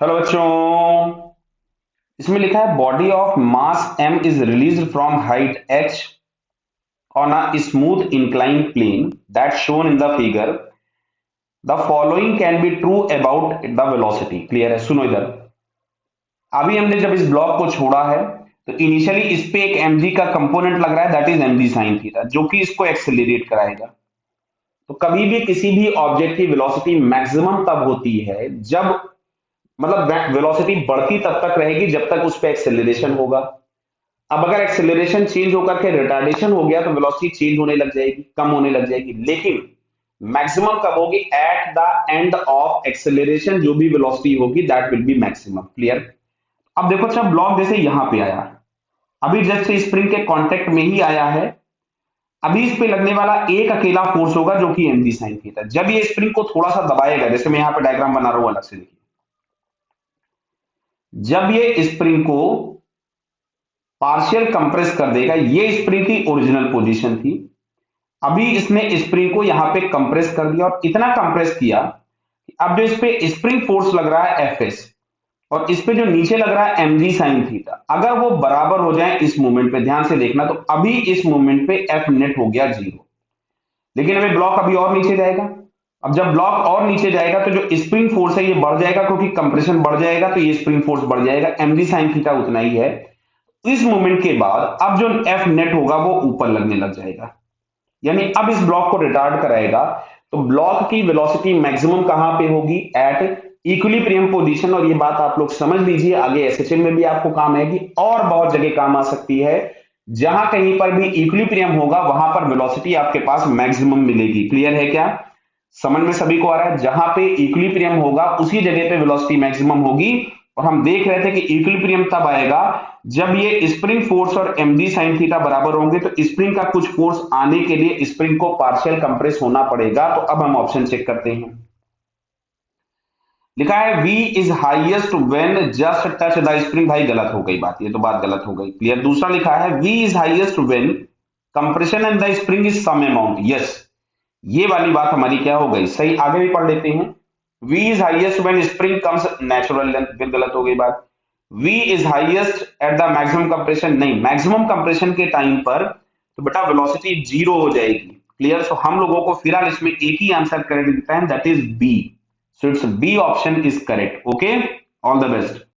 Hello बच्चों। इसमें लिखा है body of mass m is released from height h on a smooth incline plane that shown in the figure. The following can be true about the velocity. Clear है? सुनो इधर। अभी हमने जब इस ब्लॉक को छोड़ा है तो इनिशियली इस पे एक mg का कंपोनेंट लग रहा है, that is mg sine theta, जो कि इसको एक्सेलरेट कराएगा। तो कभी भी किसी भी ऑब्जेक्ट की वेलोसिटी मैक्सिमम तब होती है जब, मतलब वेलोसिटी बढ़ती तब तक रहेगी जब तक उस पर एक्सेलरेशन होगा। अब अगर एक्सेलरेशन चेंज होकर के रिटार्डेशन हो गया तो वेलोसिटी चेंज होने लग जाएगी, कम होने लग जाएगी। लेकिन मैक्सिमम कब होगी? At the end of acceleration जो भी वेलोसिटी होगी that will be maximum. Clear? अब देखो, अच्छा ब्लॉक जैसे यहां पे आया, अभी जस्ट स्प्रिंग के कांटेक्ट में ही आया है। अभी इस पे लगने वाला एक अकेला फोर्स होगा जो कि mg sin थीटा। जब ये स्प्रिंग को थोड़ा सा दबाएगा, जैसे मैं यहां पे डायग्राम बना रहा हूं अलग से, देखिए, जब ये स्प्रिंग को पार्शियल कंप्रेस कर देगा, ये स्प्रिंग की ओरिजिनल पोजीशन थी। अभी इसने स्प्रिंग को यहां पे कंप्रेस कर दिया और इतना कंप्रेस किया कि अब जो इस पे स्प्रिंग फोर्स लग रहा है एफएस और इस पे जो नीचे लग रहा है mg sin थीटा, अगर वो बराबर हो जाए इस मूवमेंट पे, ध्यान से देखना, तो अभी इस मूवमेंट पे एफ नेट हो गया जीरो। लेकिन अभी ब्लॉक अभी और नीचे जाएगा। अब जब ब्लॉक और नीचे जाएगा तो जो स्प्रिंग फोर्स है ये बढ़ जाएगा, क्योंकि कंप्रेशन बढ़ जाएगा तो ये स्प्रिंग फोर्स बढ़ जाएगा। mg sin थीटा उतना ही है। इस मूवमेंट के बाद अब जो एफ नेट होगा वो ऊपर लगने लग जाएगा, यानी अब इस ब्लॉक को रिटार्ड कराएगा। तो ब्लॉक की वेलोसिटी मैक्सिमम कहां पे होगी? At equilibrium position. और ये बात आप लोग समझ लीजिए, आगे एसएचएम में भी आपको काम आएगी और बहुत जगह काम आ सकती है। जहां कहीं पर भी इक्विलिब्रियम होगा वहां पर वेलोसिटी आपके पास मैक्सिमम मिलेगी। क्लियर है क्या? समझ में सभी को आ रहा है? जहां पे इक्विलिब्रियम होगा उसी जगह पे वेलोसिटी मैक्सिमम होगी। और हम देख रहे थे कि इक्विलिब्रियम तब आएगा जब ये स्प्रिंग फोर्स और mg sin थीटा बराबर होंगे। तो स्प्रिंग का कुछ फोर्स आने के लिए स्प्रिंग को पार्शियल कंप्रेस होना पड़ेगा। तो अब हम ऑप्शन चेक करते हैं। लिखा है v is highest when just touch the spring. भाई गलत हो गई बात, ये तो बात गलत हो गई। क्लियर? दूसरा लिखा है v is highest when compression and the spring is some amount. Yes, ये वाली बात हमारी क्या हो गई? सही। आगे भी पढ़ लेते हैं। v is highest when spring comes natural length, फिर गलत हो गई बात। v is highest at the maximum compression, नहीं, मैक्सिमम कंप्रेशन के टाइम पर तो बेटा वेलोसिटी जीरो हो जाएगी। क्लियर? सो हम लोगों को फिलहाल इसमें एक ही आंसर करेक्ट दिखता है, that is B. So it's B option is correct. Okay, all the best.